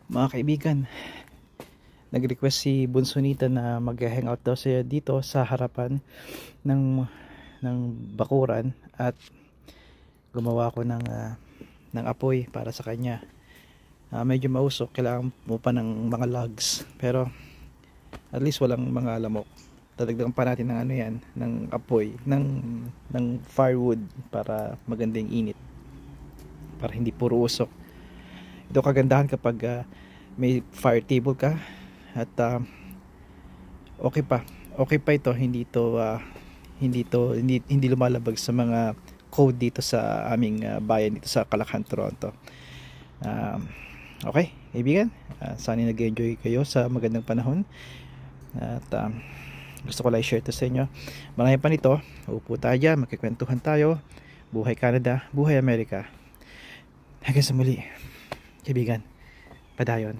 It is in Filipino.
Mga kaibigan, nag-request si Bunsonita na mag-hangout daw siya dito sa harapan ng ng bakuran at gumawa ko ng apoy para sa kanya. Medyo mausok, kailangan mo pa ng mga logs, pero at least walang mga lamok. Dadagdagan pa natin ng ano yan, ng apoy, ng firewood para magandang init, para hindi puro usok. Ito kagandahan kapag may fire table ka at okay pa ito, hindi lumalabag sa mga code dito sa aming bayan dito sa Calakhan, Toronto. Okay kaibigan, sana nag-enjoy kayo sa magandang panahon at gusto ko lang share to sa inyo. Marami pa nito, upo tayo dyan, magkikwentuhan tayo. Buhay Canada, buhay Amerika. Hanggang sa muli kaibigan, padayon.